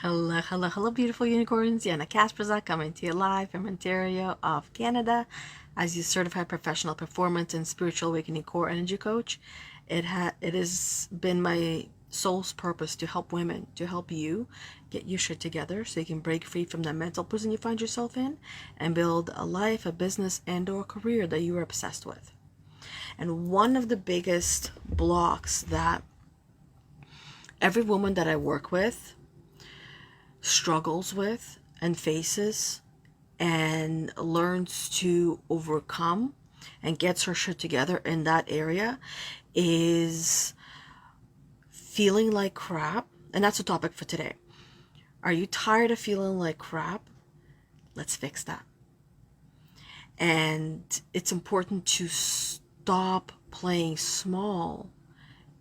Hello, hello, hello, beautiful unicorns. Yana Kasperczak coming to you live from Ontario of Canada as your certified professional performance and spiritual awakening core energy coach. It has been my soul's purpose to help women, to help you get your shit together so you can break free from that mental prison you find yourself in and build a life, a business, and or career that you are obsessed with. And one of the biggest blocks that every woman that I work with struggles with and faces and learns to overcome and gets her shit together in that area is feeling like crap. And that's the topic for today. Are you tired of feeling like crap? Let's fix that. And it's important to stop playing small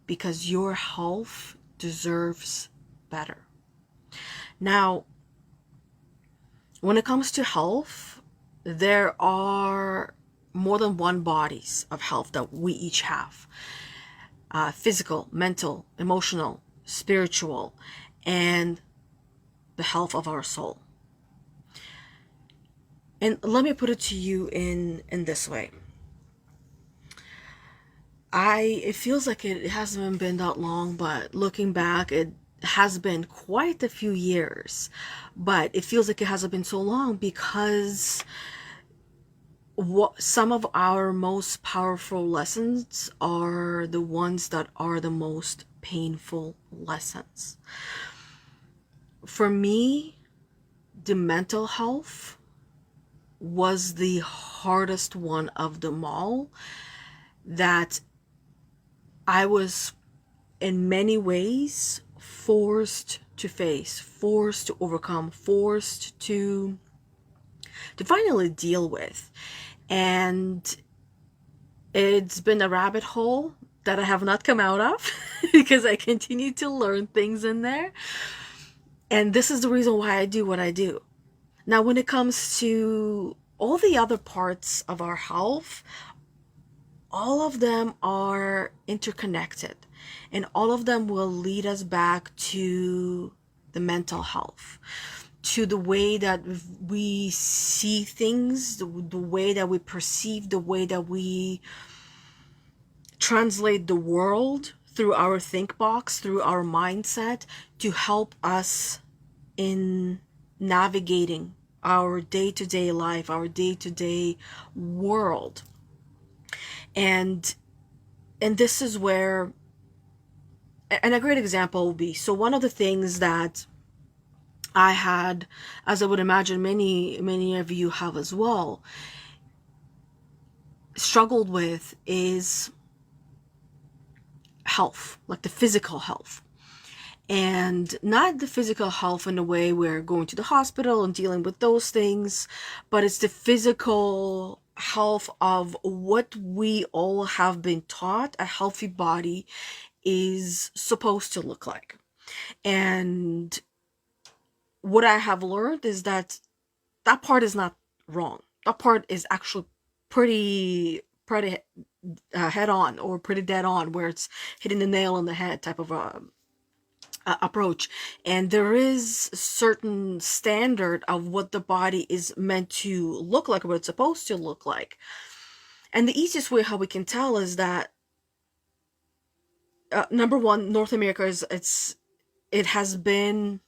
because your health deserves better. Now, when it comes to health, there are more than one bodies of health that we each have. Physical, mental, emotional, spiritual, and the health of our soul. And let me put it to you in this way. It feels like it hasn't been that long, but looking back, it has been quite a few years. But it feels like it hasn't been so long because some of our most powerful lessons are the ones that are the most painful lessons. For me, the mental health was the hardest one of them all, that I was in many ways forced to face, forced to overcome, forced to finally deal with. And it's been a rabbit hole that I have not come out of because I continue to learn things in there. And this is the reason why I do what I do. Now, when it comes to all the other parts of our health, all of them are interconnected, and all of them will lead us back to the mental health, to the way that we see things, the way that we perceive, the way that we translate the world through our think box, through our mindset, to help us in navigating our day-to-day life, our day-to-day world. And this is where, and a great example will be, so one of the things that I had, as I would imagine many of you have as well, struggled with is health, like the physical health. And not the physical health in a way we're going to the hospital and dealing with those things, but it's the physical health of what we all have been taught a healthy body is supposed to look like. And what I have learned is that that part is not wrong. That part is actually pretty head on, or pretty dead on, where it's hitting the nail on the head type of approach. And there is a certain standard of what the body is meant to look like, what it's supposed to look like. And the easiest way how we can tell is that number one, North America it has been,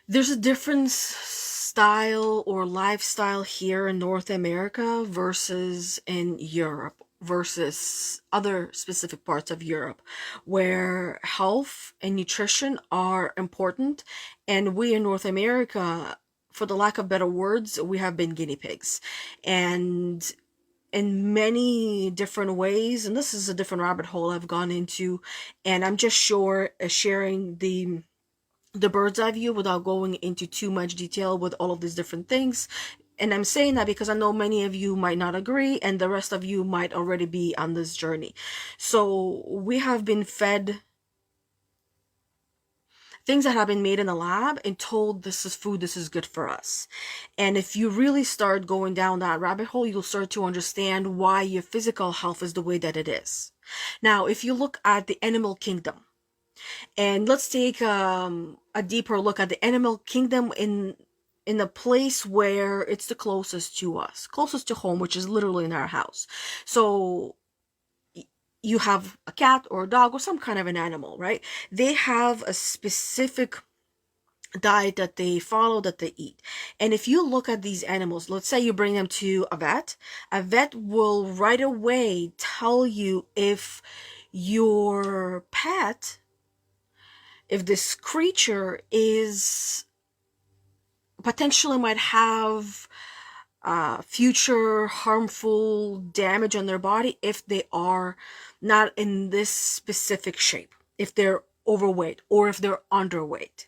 there's a different style or lifestyle here in North America versus in Europe, versus other specific parts of Europe, where health and nutrition are important. And we in North America, for the lack of better words, we have been guinea pigs. And in many different ways, and this is a different rabbit hole I've gone into, and I'm just sharing the bird's eye view without going into too much detail with all of these different things. And I'm saying that because I know many of you might not agree, and the rest of you might already be on this journey. So we have been fed things that have been made in the lab and told this is food, this is good for us. And if you really start going down that rabbit hole, you'll start to understand why your physical health is the way that it is. Now, if you look at the animal kingdom, And let's take a deeper look at the animal kingdom in a place where it's the closest to us, closest to home, which is literally in our house. So you have a cat or a dog or some kind of an animal, right? They have a specific diet that they follow, that they eat. And if you look at these animals, let's say you bring them to a vet will right away tell you if your pet, if this creature is potentially might have future harmful damage on their body if they are not in this specific shape, if they're overweight or if they're underweight.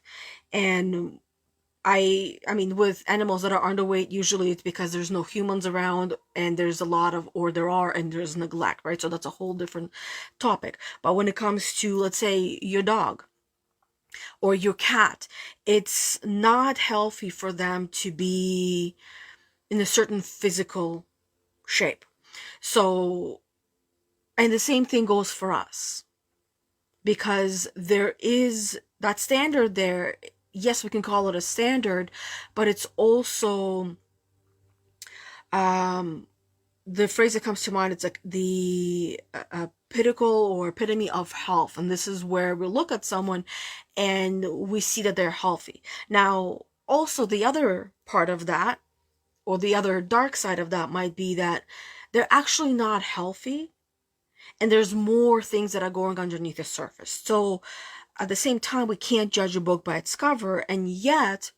And I mean, with animals that are underweight, usually it's because there's no humans around and there's a lot of, or there are, and there's neglect, right? So that's a whole different topic. But when it comes to, let's say, your dog or your cat, it's not healthy for them to be in a certain physical shape. So, and the same thing goes for us, because there is that standard there. Yes, we can call it a standard, but it's also the phrase that comes to mind, it's like the pinnacle or epitome of health. And this is where we look at someone and we see that they're healthy. Now, also the other part of that, or the other dark side of that, might be that they're actually not healthy and there's more things that are going underneath the surface. So at the same time, we can't judge a book by its cover, and yet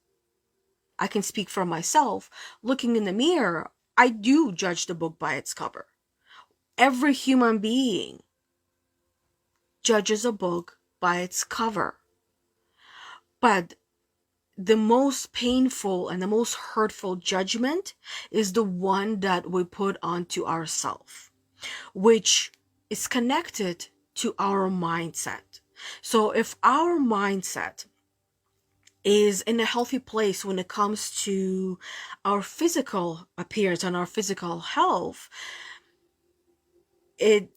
I can speak for myself. Looking in the mirror, I do judge the book by its cover. Every human being judges a book by its cover. But the most painful and the most hurtful judgment is the one that we put onto ourselves, which is connected to our mindset. So if our mindset is in a healthy place when it comes to our physical appearance and our physical health, it,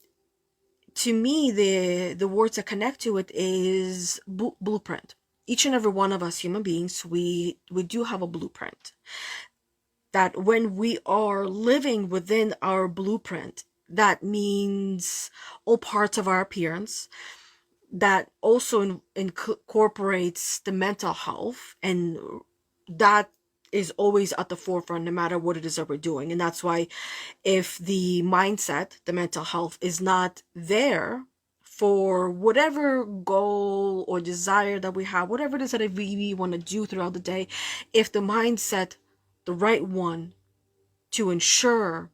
to me, the words that connect to it is blueprint. Each and every one of us human beings, we do have a blueprint. That when we are living within our blueprint, that means all parts of our appearance, that also incorporates the mental health, and that is always at the forefront no matter what it is that we're doing. And that's why if the mindset, the mental health, is not there for whatever goal or desire that we have, whatever it is that we want to do throughout the day, if the mindset, the right one, to ensure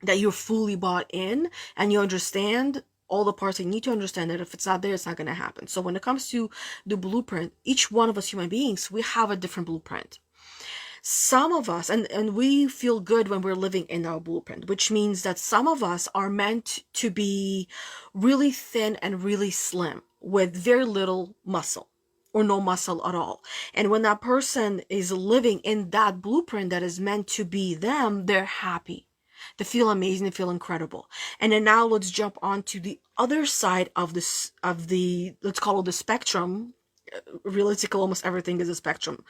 that you're fully bought in and you understand all the parts you need to understand, that if it's not there, it's not going to happen. So when it comes to the blueprint, each one of us human beings, we have a different blueprint. Some of us, and we feel good when we're living in our blueprint, which means that some of us are meant to be really thin and really slim with very little muscle or no muscle at all. And when that person is living in that blueprint that is meant to be them, they're happy. They feel amazing, they feel incredible. And then now let's jump on to the other side of this, of the, let's call it the spectrum. Realistically, almost everything is a spectrum.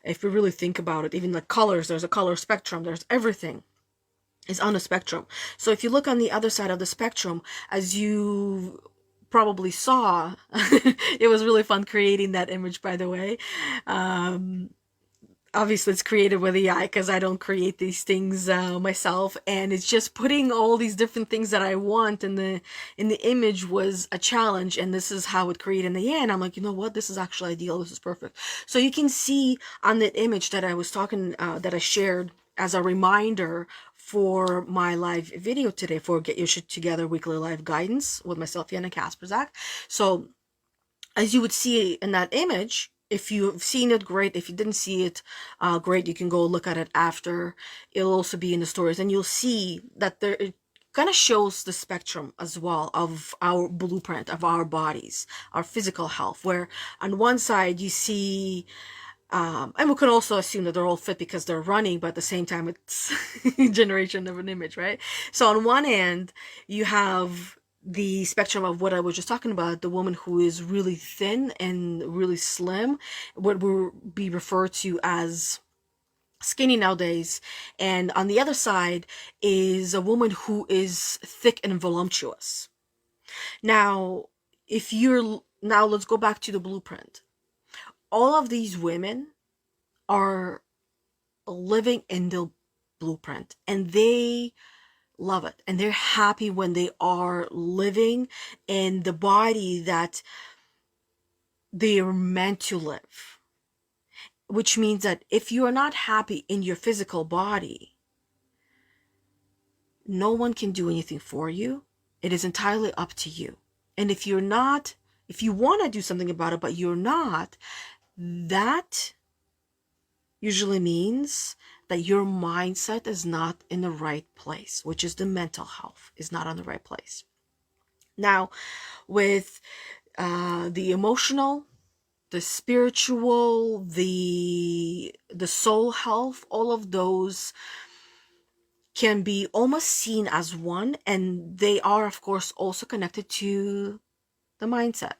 If you really think about it, even the colors, there's a color spectrum, there's everything is on a spectrum. So if you look on the other side of the spectrum, as you probably saw, it was really fun creating that image, by the way. Obviously it's created with AI because I don't create these things myself, and it's just putting all these different things that I want in the image was a challenge, and this is how it created in the end. I'm like, you know what, this is actually ideal, this is perfect. So you can see on that image that I was talking, that I shared as a reminder for my live video today for Get Your Shit Together weekly live guidance with myself, Yana Kasperczak. So as you would see in that image, if you've seen it, great. If you didn't see it, great. You can go look at it after. It'll also be in the stories, and you'll see that there, it kind of shows the spectrum as well of our blueprint of our bodies, our physical health, where on one side you see, and we could also assume that they're all fit because they're running, but at the same time it's generation of an image, right? So on one end you have the spectrum of what I was just talking about, the woman who is really thin and really slim, what will be referred to as skinny nowadays. And on the other side is a woman who is thick and voluptuous. Now, now let's go back to the blueprint. All of these women are living in the blueprint, and they love it, and they're happy when they are living in the body that they are meant to live. Which means that if you are not happy in your physical body, no one can do anything for you. It is entirely up to you. And if you want to do something about it, but you're not, that usually means that your mindset is not in the right place, which is the mental health is not on the right place. Now, with the emotional, the spiritual, the soul health, all of those can be almost seen as one, and they are, of course, also connected to the mindset.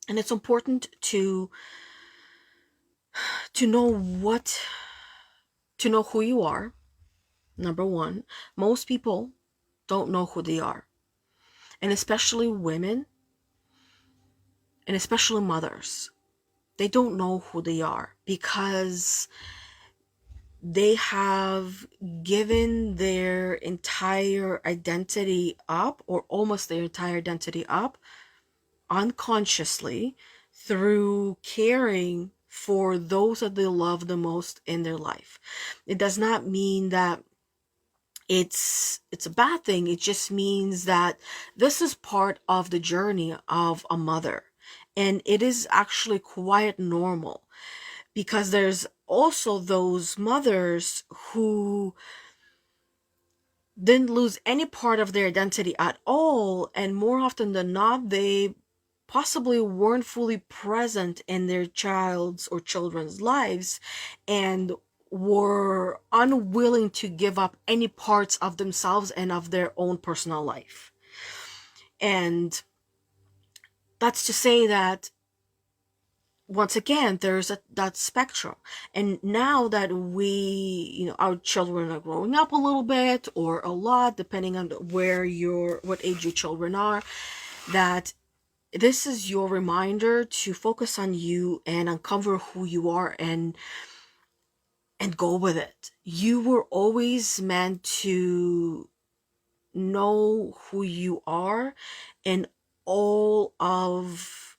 And it's important to know who you are. Number one, most people don't know who they are, and especially women, and especially mothers. They don't know who they are because they have given their entire identity up, or almost their entire identity up, unconsciously, through caring for those that they love the most in their life. It does not mean that it's a bad thing. It just means that this is part of the journey of a mother, and it is actually quite normal, because there's also those mothers who didn't lose any part of their identity at all, and more often than not, they possibly weren't fully present in their child's or children's lives, and were unwilling to give up any parts of themselves and of their own personal life. And that's to say that, once again, there's that spectrum. And now that our children are growing up a little bit or a lot, depending on what age your children are, that this is your reminder to focus on you and uncover who you are, and go with it. You were always meant to know who you are in all of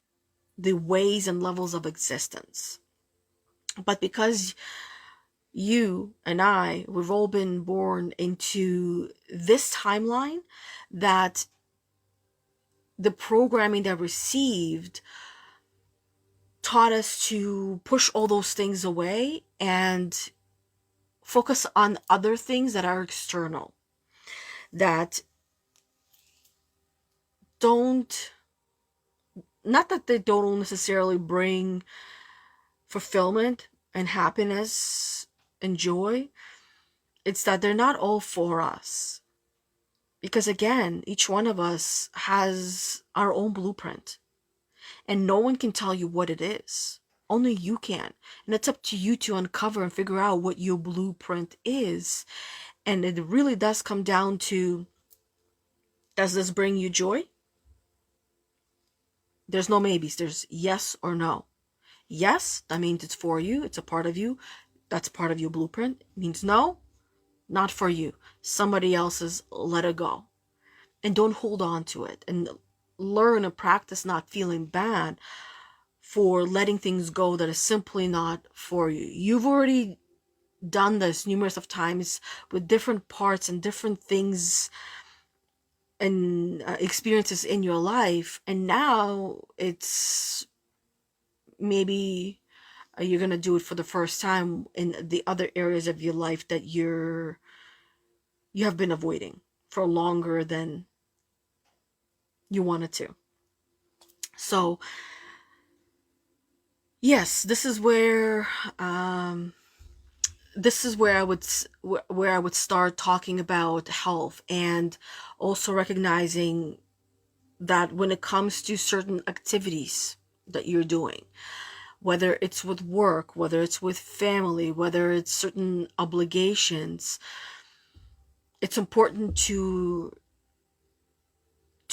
the ways and levels of existence. But because you and we've all been born into this timeline, that the programming that received taught us to push all those things away and focus on other things that are external, that not that they don't necessarily bring fulfillment and happiness and joy. It's that they're not all for us. Because again, each one of us has our own blueprint, and no one can tell you what it is. Only you can. And it's up to you to uncover and figure out what your blueprint is. And it really does come down to, does this bring you joy? There's no maybes. There's yes or no. Yes, that means it's for you. It's a part of you. That's part of your blueprint. It means no, not for you. Somebody else's, let it go. And don't hold on to it. And learn and practice not feeling bad for letting things go that is simply not for you. You've already done this numerous of times with different parts and different things and experiences in your life, and now it's maybe you're gonna do it for the first time in the other areas of your life that you have been avoiding for longer than you wanted to. So yes, this is where I would start talking about health, and also recognizing that when it comes to certain activities that you're doing, whether it's with work, whether it's with family, whether it's certain obligations, it's important to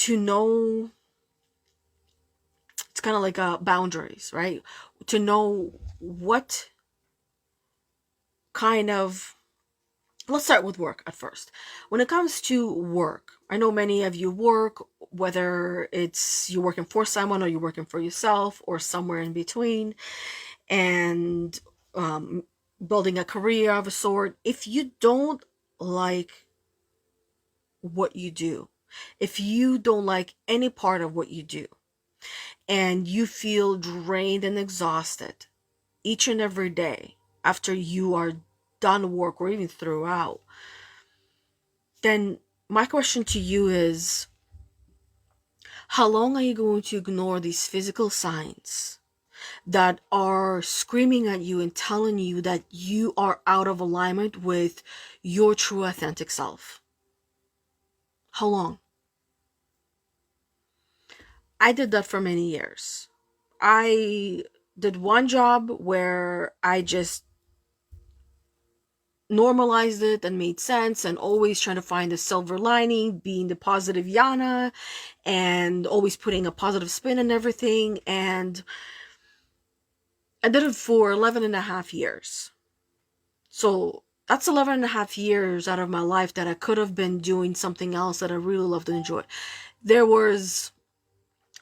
know. It's kind of like boundaries, right? To know what kind of, let's start with work at first. When it comes to work, I know many of you work, whether it's you're working for someone or you're working for yourself or somewhere in between, and um, building a career of a sort. If you don't like what you do, if you don't like any part of what you do, and you feel drained and exhausted each and every day after you are done work or even throughout, then my question to you is, how long are you going to ignore these physical signs that are screaming at you and telling you that you are out of alignment with your true authentic self? How long? I did that for many years. I did one job where I just normalized it and made sense and always trying to find the silver lining, being the positive Yana and always putting a positive spin in everything. And I did it for 11 and a half years. So that's 11 and a half years out of my life that I could have been doing something else that I really loved and enjoyed. There was,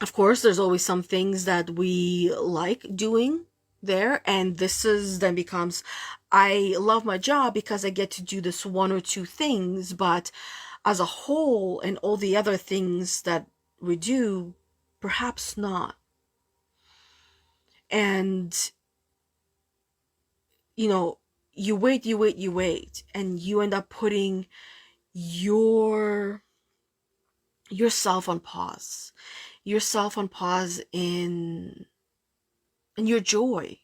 of course, there's always some things that we like doing there, and this is then becomes, I love my job because I get to do this one or two things, but as a whole and all the other things that we do, perhaps not. And you know, you wait, and you end up putting your yourself on pause, yourself on pause in your joy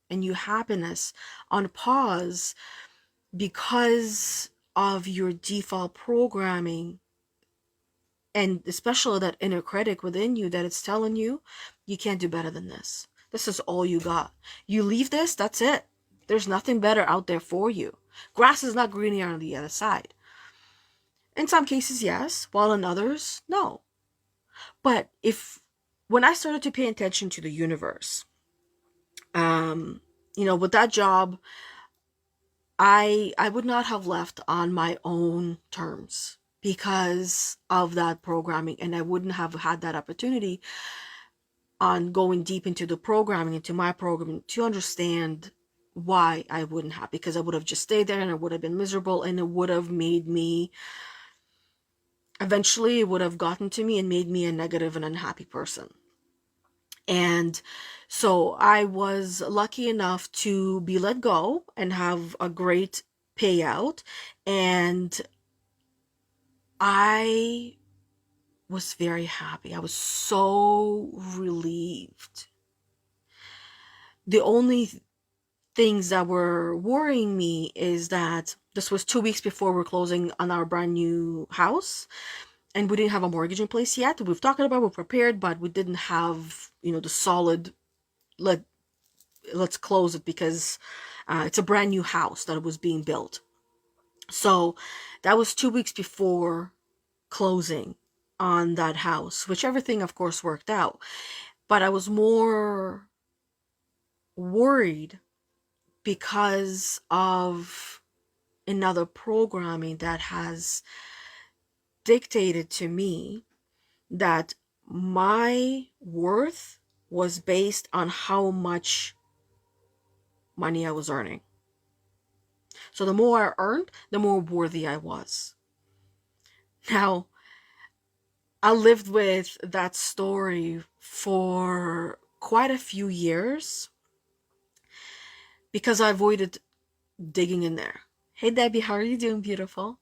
and your happiness on pause because of your default programming, and especially that inner critic within you that it's telling you you can't do better than this. This is all you got. You leave this, that's it. There's nothing better out there for you. Grass is not greener on the other side. In some cases, yes, while in others, no. But when I started to pay attention to the universe, with that job, I would not have left on my own terms because of that programming, and I wouldn't have had that opportunity on going deep into the programming, into my programming, to understand why I wouldn't have, because I would have just stayed there and I would have been miserable, and it would have made me, eventually it would have gotten to me and made me a negative and unhappy person. And so I was lucky enough to be let go and have a great payout, and I was very happy. I was so relieved. The only things that were worrying me is that this was 2 weeks before we're closing on our brand new house, and we didn't have a mortgage in place yet. We've talked about, we're prepared, but we didn't have, the solid, let's close it, because it's a brand new house that was being built. So that was 2 weeks before closing on that house, which everything of course worked out. But I was more worried because of another programming that has dictated to me that my worth was based on how much money I was earning. So the more I earned, the more worthy I was. Now, I lived with that story for quite a few years because I avoided digging in there. Hey Debbie, how are you doing, beautiful?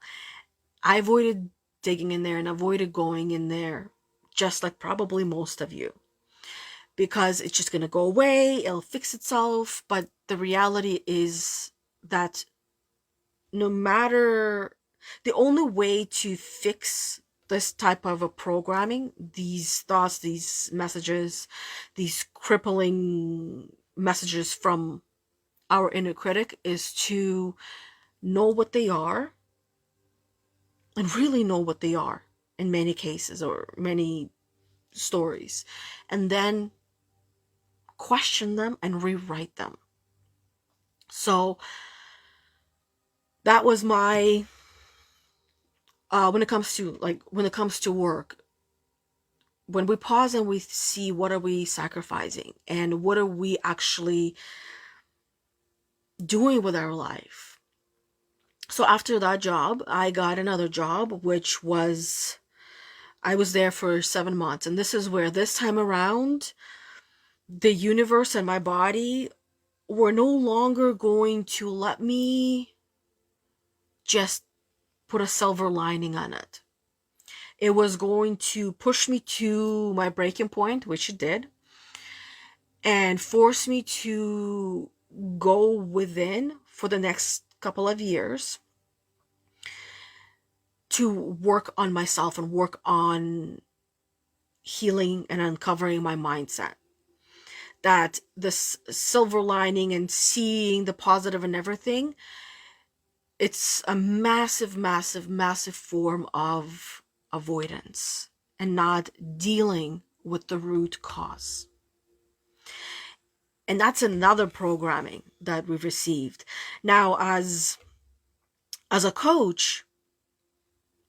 I avoided digging in there and avoided going in there, just like probably most of you, because it's just going to go away, it'll fix itself. But the reality is that no matter, the only way to fix this type of a programming, these thoughts, these messages, these crippling messages from our inner critic, is to know what they are, and really know what they are in many cases or many stories, and then question them and rewrite them. So that was my when it comes to work, when we pause and we see what are we sacrificing and what are we actually doing with our life. So after that job, I got another job, which was, I was there for 7 months. And this is where, this time around, the universe and my body were no longer going to let me just put a silver lining on it. It was going to push me to my breaking point, which it did, and force me to go within for the next couple of years to work on myself and work on healing and uncovering my mindset. That this silver lining and seeing the positive in everything, it's a massive, massive, massive form of avoidance and not dealing with the root cause. And that's another programming that we've received. Now, as a coach,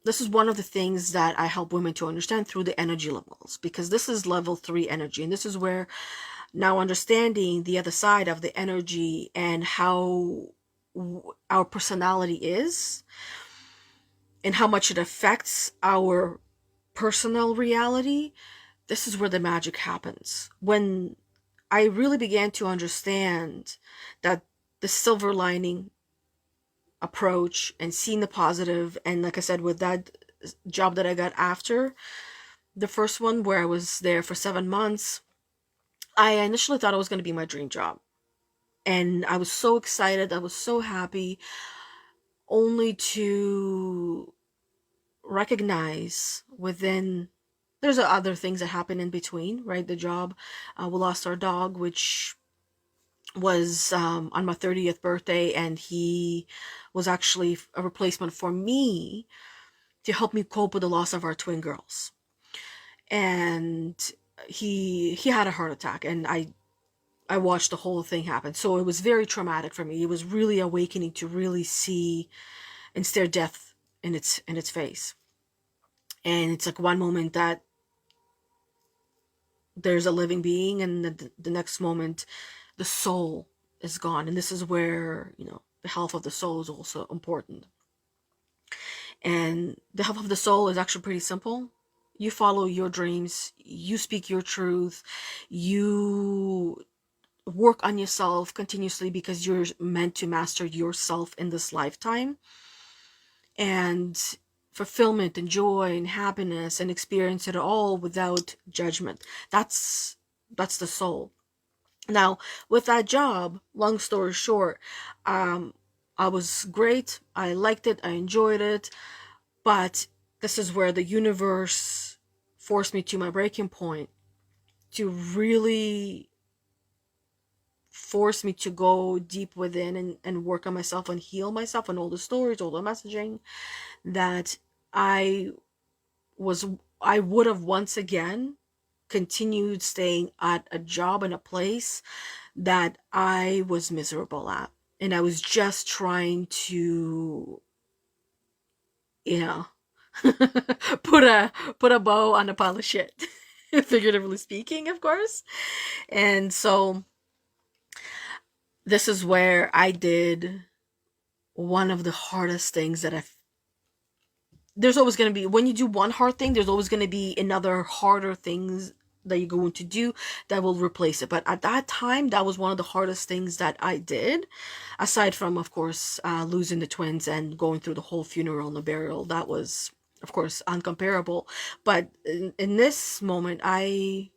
this is one of the things that I help women to understand through the energy levels, because this is level 3 energy. And this is where now understanding the other side of the energy and how our personality is and how much it affects our personal reality, this is where the magic happens. When I really began to understand that the silver lining approach and seeing the positive, and like I said, with that job that I got after the first one, where I was there for 7 months, I initially thought it was going to be my dream job. And I was so excited, I was so happy, only to recognize within, there's other things that happen in between, right? The job, we lost our dog, which was on my 30th birthday, and he was actually a replacement for me to help me cope with the loss of our twin girls. And he had a heart attack, and I watched the whole thing happen. So it was very traumatic for me. It was really awakening to really see and stare death in its face. And it's like one moment that there's a living being, and the next moment the soul is gone. And this is where, the health of the soul is also important. And the health of the soul is actually pretty simple. You follow your dreams, you speak your truth, you work on yourself continuously, because you're meant to master yourself in this lifetime. And fulfillment and joy and happiness, and experience it all without judgment. That's the soul. Now, with that job, long story short, I was great. I liked it. I enjoyed it. But this is where the universe forced me to my breaking point, to really force me to go deep within and work on myself and heal myself, and all the stories, all the messaging that I would have once again continued staying at a job in a place that I was miserable at. And I was just trying to, put a bow on a pile of shit. Figuratively speaking, of course. And so this is where I did one of the hardest things that there's always going to be, when you do one hard thing, there's always going to be another harder things that you're going to do that will replace it. But at that time, that was one of the hardest things that I did, aside from, of course, losing the twins and going through the whole funeral and the burial. That was, of course, uncomparable. But in this moment, I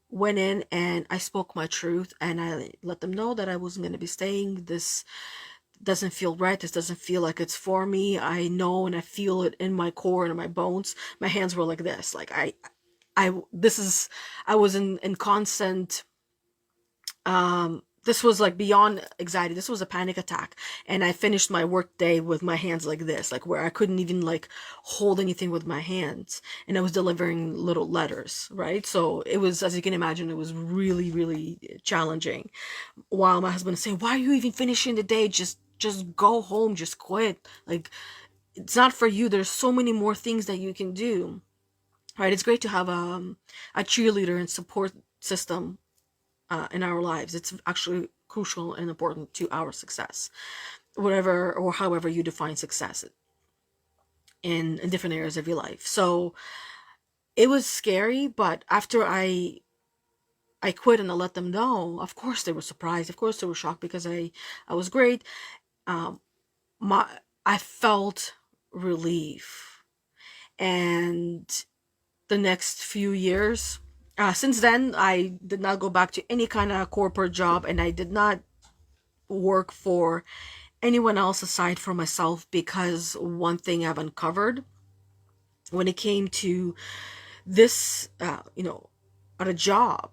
went in and I spoke my truth, and I let them know that I wasn't going to be staying this doesn't feel right. This doesn't feel like it's for me. I know and I feel it in my core and in my bones. My hands were like this. Like I was in constant, this was like beyond anxiety. This was a panic attack. And I finished my work day with my hands like this, like where I couldn't even like hold anything with my hands. And I was delivering little letters, right? So it was, as you can imagine, it was really, really challenging. While my husband is saying, why are you even finishing the day? Just go home, just quit. Like, it's not for you. There's so many more things that you can do, right? It's great to have a cheerleader and support system in our lives. It's actually crucial and important to our success, whatever or however you define success in different areas of your life. So it was scary, but after I quit and I let them know, of course they were surprised. Of course they were shocked because I was great. My I felt relief. And the next few years, since then, I did not go back to any kind of corporate job, and I did not work for anyone else aside from myself, because one thing I've uncovered when it came to this, at a job,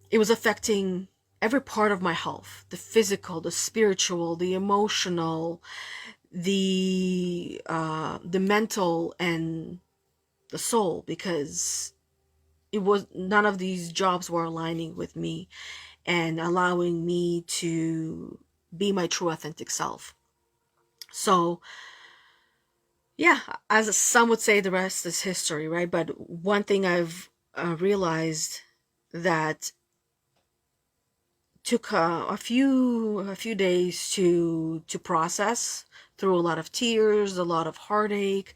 it was affecting every part of my health, the physical, the spiritual, the emotional, the mental, and the soul, because it was none of these jobs were aligning with me and allowing me to be my true authentic self. So yeah, as some would say, the rest is history, right? But one thing I've realized that took a few days to process, through a lot of tears, a lot of heartache,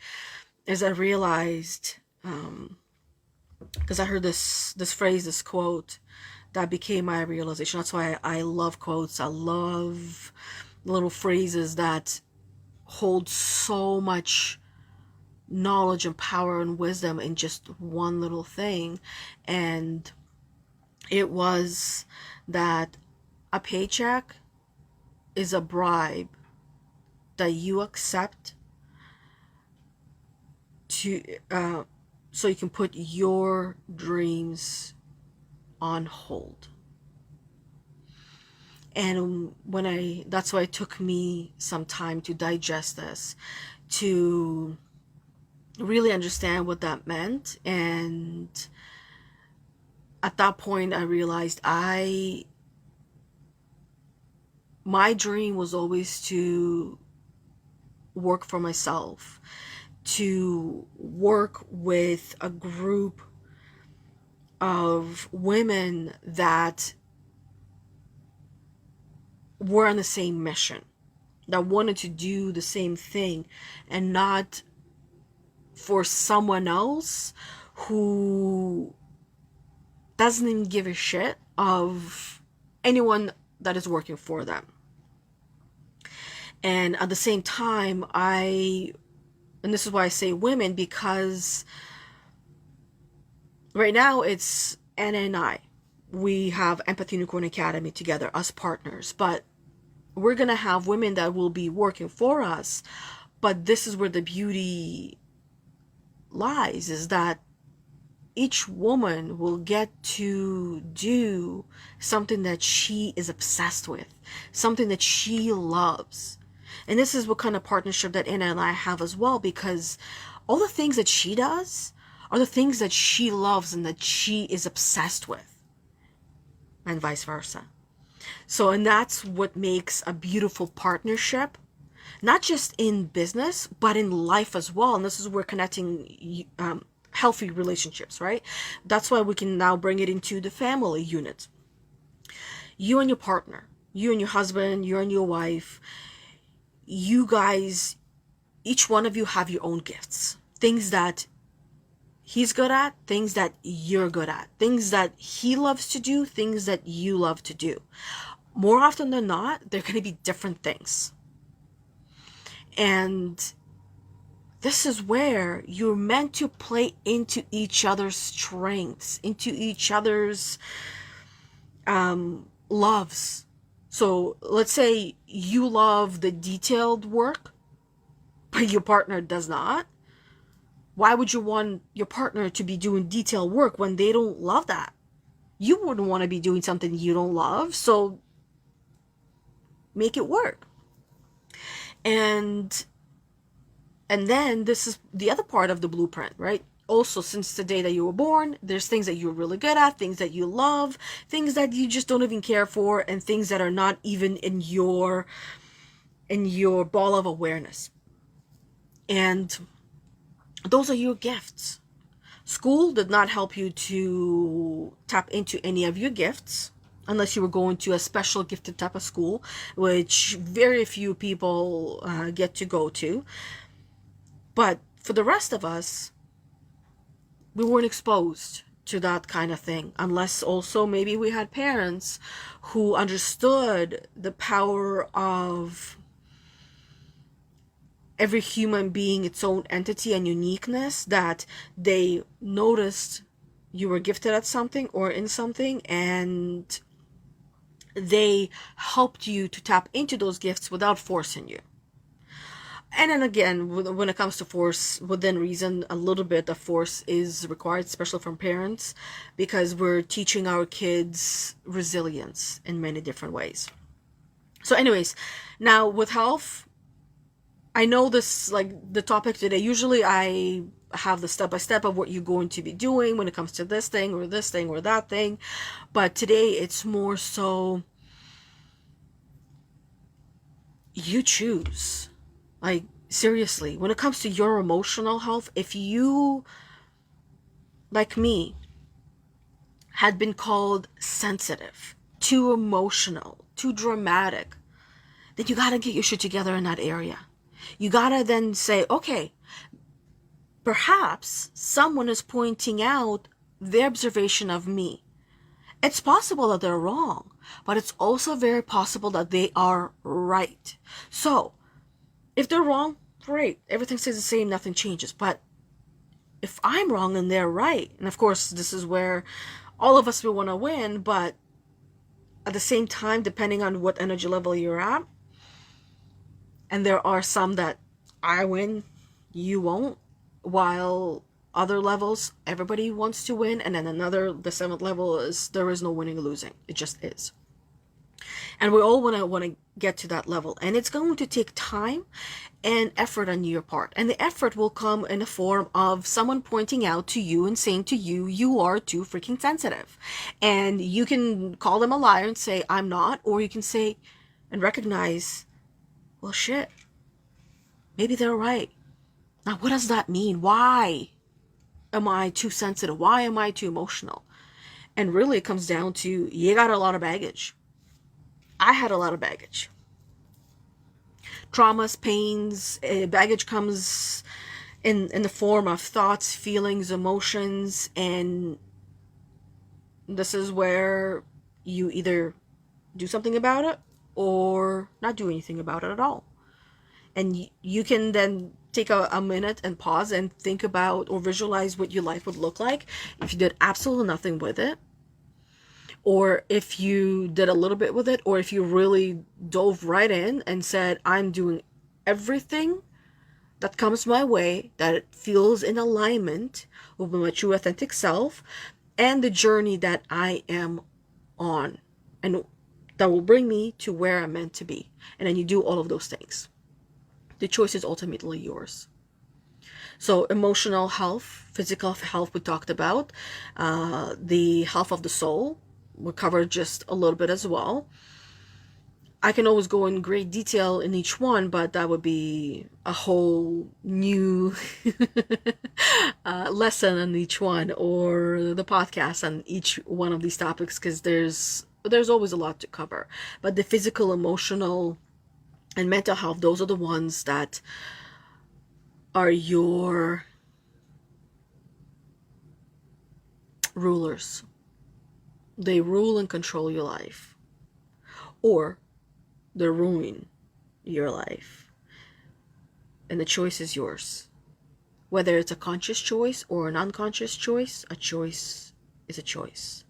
is I realized, because I heard this phrase, this quote, that became my realization. That's why I love quotes. I love little phrases that hold so much knowledge and power and wisdom in just one little thing. And it was that a paycheck is a bribe that you accept to so you can put your dreams on hold. And that's why it took me some time to digest this, to really understand what that meant. And at that point I realized my dream was always to work for myself, to work with a group of women that were on the same mission, that wanted to do the same thing, and not for someone else who doesn't even give a shit of anyone that is working for them. And at the same time, and this is why I say women, because right now it's Anna and I. We have Empathy Unicorn Academy together, us partners, but we're going to have women that will be working for us. But this is where the beauty lies, is that each woman will get to do something that she is obsessed with, something that she loves. And this is what kind of partnership that Anna and I have as well, because all the things that she does are the things that she loves and that she is obsessed with, and vice versa. So, and that's what makes a beautiful partnership, not just in business, but in life as well. And this is where connecting healthy relationships, right? That's why we can now bring it into the family unit. You and your partner, you and your husband, you and your wife, you guys, each one of you have your own gifts, things that he's good at, things that you're good at, things that he loves to do, things that you love to do. More often than not, they're going to be different things. And this is where you're meant to play into each other's strengths, into each other's loves, So let's say you love the detailed work, but your partner does not. Why would you want your partner to be doing detailed work when they don't love that? You wouldn't want to be doing something you don't love, so make it work. And then this is the other part of the blueprint, right? Also, since the day that you were born, there's things that you're really good at, things that you love, things that you just don't even care for, and things that are not even in your ball of awareness. And those are your gifts. School did not help you to tap into any of your gifts unless you were going to a special gifted type of school, which very few people get to go to. But for the rest of us, we weren't exposed to that kind of thing, unless also maybe we had parents who understood the power of every human being its own entity and uniqueness, that they noticed you were gifted at something or in something, and they helped you to tap into those gifts without forcing you. And then again, when it comes to force, within reason, a little bit of force is required, especially from parents, because we're teaching our kids resilience in many different ways. So anyways, now with health, I know this, like the topic today, usually I have the step-by-step of what you're going to be doing when it comes to this thing or that thing. But today it's more so you choose. Like, seriously, when it comes to your emotional health, if you, like me, had been called sensitive, too emotional, too dramatic, then you gotta get your shit together in that area. You gotta then say, okay, perhaps someone is pointing out their observation of me. It's possible that they're wrong, but it's also very possible that they are right. So, if they're wrong, great. Everything stays the same, nothing changes. But if I'm wrong and they're right, and of course, this is where all of us will want to win, but at the same time, depending on what energy level you're at, and there are some that I win, you won't, while other levels, everybody wants to win, and then the 7th level is there is no winning or losing. It just is. And we all want to get to that level, and it's going to take time and effort on your part, and the effort will come in the form of someone pointing out to you and saying to you, you are too freaking sensitive. And you can call them a liar and say, I'm not, or you can say and recognize, well, shit, maybe they're right. Now, what does that mean? Why am I too sensitive? Why am I too emotional? And really, it comes down to you got a lot of baggage. I had a lot of baggage. Traumas, pains, baggage comes in the form of thoughts, feelings, emotions, and this is where you either do something about it or not do anything about it at all. And you can then take a minute and pause and think about or visualize what your life would look like if you did absolutely nothing with it, or if you did a little bit with it, or if you really dove right in and said, I'm doing everything that comes my way, that it feels in alignment with my true authentic self and the journey that I am on, and that will bring me to where I'm meant to be. And then you do all of those things. The choice is ultimately yours. So emotional health, physical health we talked about, the health of the soul, we covered just a little bit as well. I can always go in great detail in each one, but that would be a whole new lesson on each one, or the podcast on each one of these topics, because there's always a lot to cover. But the physical, emotional, and mental health, those are the ones that are your rulers. They rule and control your life, or they ruin your life, and the choice is yours. Whether it's a conscious choice or an unconscious choice, a choice is a choice.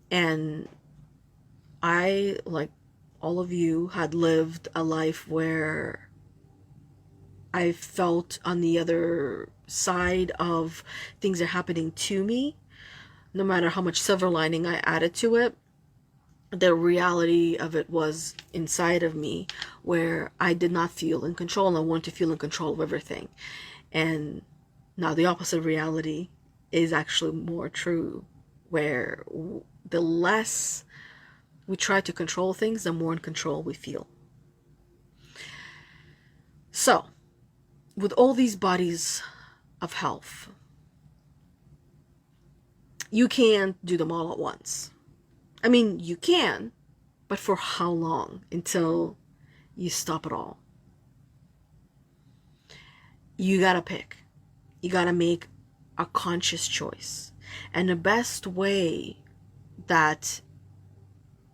And I, like all of you had lived a life where I felt on the other side of things that are happening to me, no matter how much silver lining I added to it, the reality of it was inside of me where I did not feel in control, and I wanted to feel in control of everything. And now the opposite reality is actually more true, where the less we try to control things, the more in control we feel. So, with all these bodies of health, you can't do them all at once. I mean, you can, but for how long until you stop it all? You gotta pick. You gotta make a conscious choice. And the best way that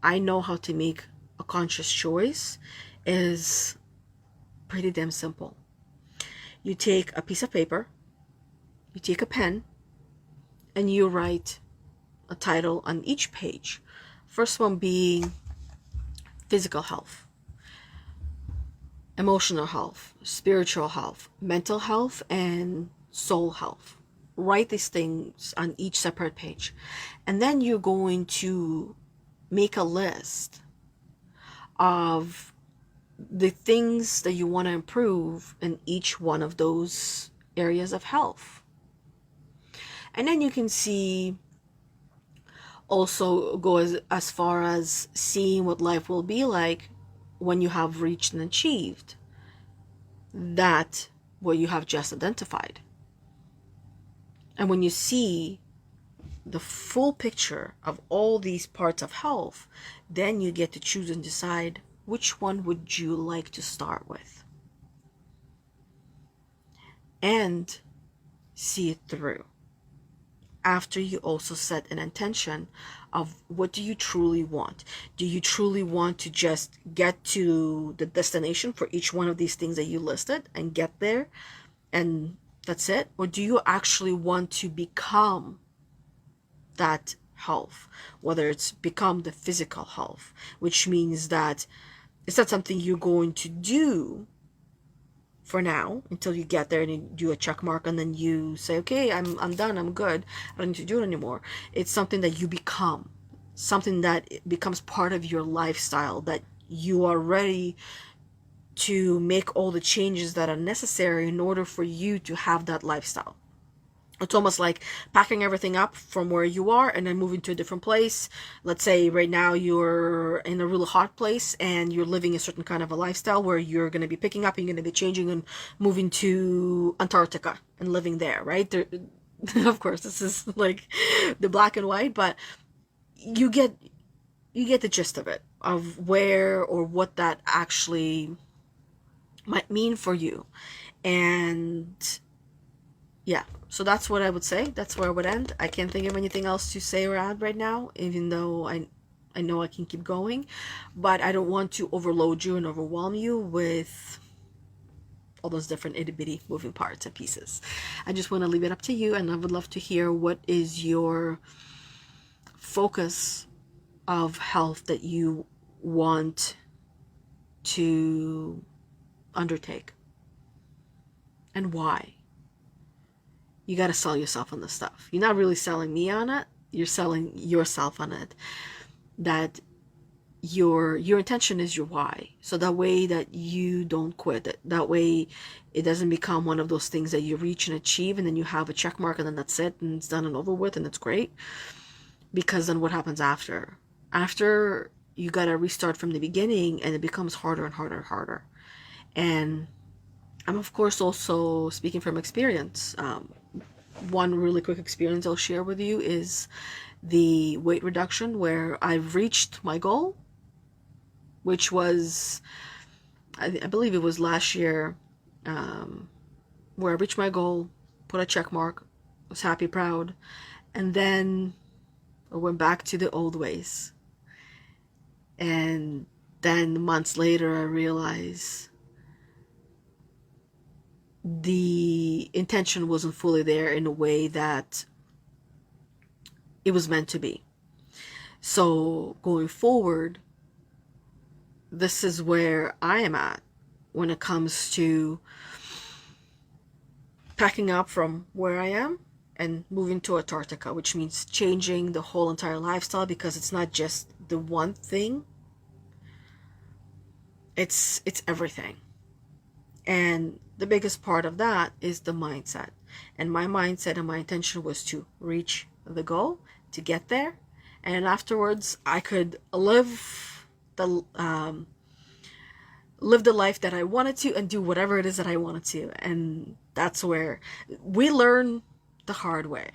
I know how to make a conscious choice is pretty damn simple. You take a piece of paper, you take a pen, and you write a title on each page. First one being physical health, emotional health, spiritual health, mental health, and soul health. Write these things on each separate page. And then you're going to make a list of the things that you want to improve in each one of those areas of health. And then you can see, also go as far as seeing what life will be like when you have reached and achieved that what you have just identified. And when you see the full picture of all these parts of health, then you get to choose and decide which one would you like to start with. And see it through. After you also set an intention of what do you truly want. Do you truly want to just get to the destination for each one of these things that you listed and get there and that's it? Or do you actually want to become that health? Whether it's become the physical health, which means that it's not something you're going to do for now until you get there and you do a check mark and then you say, okay, I'm done, I'm good, I don't need to do it anymore. It's something that you become, something that becomes part of your lifestyle, that you are ready to make all the changes that are necessary in order for you to have that lifestyle. It's almost like packing everything up from where you are and then moving to a different place. Let's say right now you're in a really hot place and you're living a certain kind of a lifestyle where you're going to be picking up, you're going to be changing and moving to Antarctica and living there, right? There, of course, this is like the black and white, but you get the gist of it, of where or what that actually might mean for you. And yeah, so that's what I would say. That's where I would end. I can't think of anything else to say or add right now, even though I know I can keep going, but I don't want to overload you and overwhelm you with all those different itty bitty moving parts and pieces. I just want to leave it up to you, and I would love to hear what is your focus of health that you want to undertake and why. You got to sell yourself on this stuff. You're not really selling me on it. You're selling yourself on it. That your intention is your why. So that way that you don't quit it. That way it doesn't become one of those things that you reach and achieve and then you have a check mark and then that's it and it's done and over with and it's great. Because then what happens after? After, you got to restart from the beginning and it becomes harder and harder and harder. And I'm of course also speaking from experience. One really quick experience I'll share with you is the weight reduction where I've reached my goal, which was, I believe it was last year, where I reached my goal, put a check mark, was happy, proud, and then I went back to the old ways. And then months later I realized the intention wasn't fully there in a way that it was meant to be. So going forward, this is where I am at when it comes to packing up from where I am and moving to Antarctica, which means changing the whole entire lifestyle, because it's not just the one thing, it's everything. And the biggest part of that is the mindset. And my mindset and my intention was to reach the goal, to get there, and afterwards I could live the life that I wanted to and do whatever it is that I wanted to. And that's where we learn the hard way,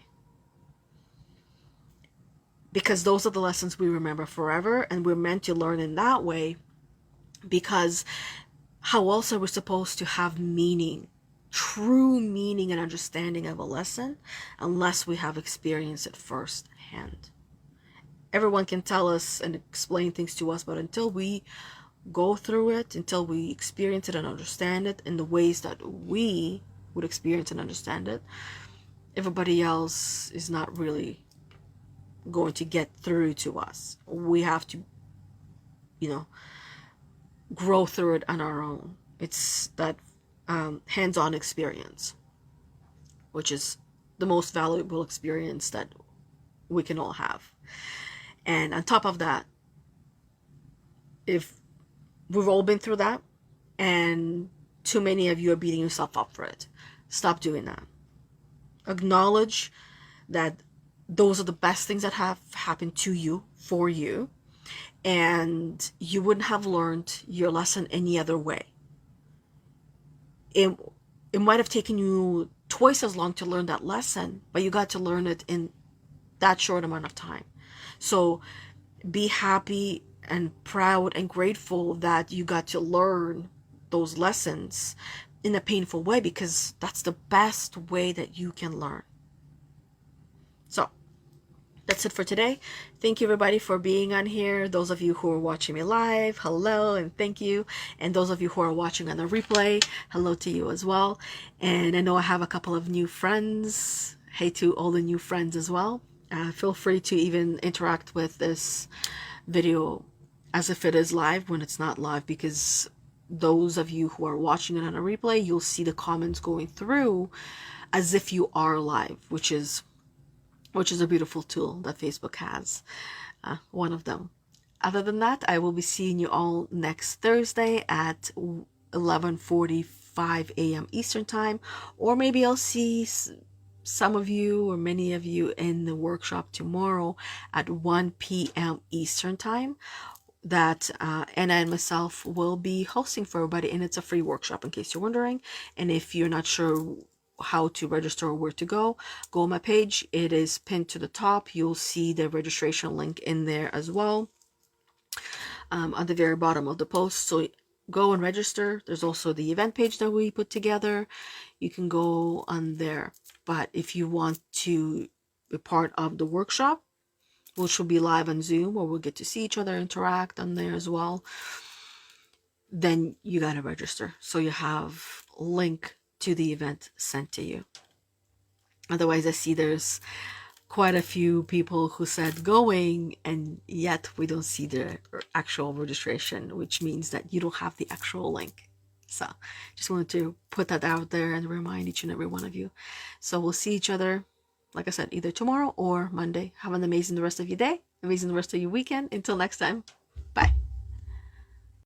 because those are the lessons we remember forever, and we're meant to learn in that way, because how else are we supposed to have meaning, true meaning and understanding of a lesson, unless we have experienced it firsthand? Everyone can tell us and explain things to us, but until we go through it, until we experience it and understand it in the ways that we would experience and understand it, everybody else is not really going to get through to us. We have to, grow through it on our own. It's that hands-on experience, which is the most valuable experience that we can all have. And on top of that, if we've all been through that, and too many of you are beating yourself up for it, stop doing that. Acknowledge that those are the best things that have happened to you, for you, and you wouldn't have learned your lesson any other way. It might have taken you twice as long to learn that lesson, but you got to learn it in that short amount of time. So be happy and proud and grateful that you got to learn those lessons in a painful way, because that's the best way that you can learn. So that's it for today. Thank you everybody for being on here. Those of you who are watching me live, hello and thank you. And those of you who are watching on the replay, hello to you as well. And I know I have a couple of new friends. Hey to all the new friends as well. Feel free to even interact with this video as if it is live when it's not live, because those of you who are watching it on a replay, you'll see the comments going through as if you are live, which is a beautiful tool that Facebook has, one of them. Other than that, I will be seeing you all next Thursday at 11:45 a.m. Eastern Time, or maybe I'll see some of you or many of you in the workshop tomorrow at 1 p.m. Eastern Time that Anna and myself will be hosting for everybody, and it's a free workshop in case you're wondering. And if you're not sure how to register or where to go on my page. It is pinned to the top. You'll see the registration link in there as well, at the very bottom of the post. So go and register. There's also the event page that we put together. You can go on there. But if you want to be part of the workshop, which will be live on Zoom, where we'll get to see each other, interact on there as well, then you got to register. So you have a link to the event sent to you. Otherwise, I see there's quite a few people who said going, and yet we don't see the actual registration, which means that you don't have the actual link. So just wanted to put that out there and remind each and every one of you. So we'll see each other, like I said, either tomorrow or Monday. Have an amazing rest of your day, amazing rest of your weekend. Until next time.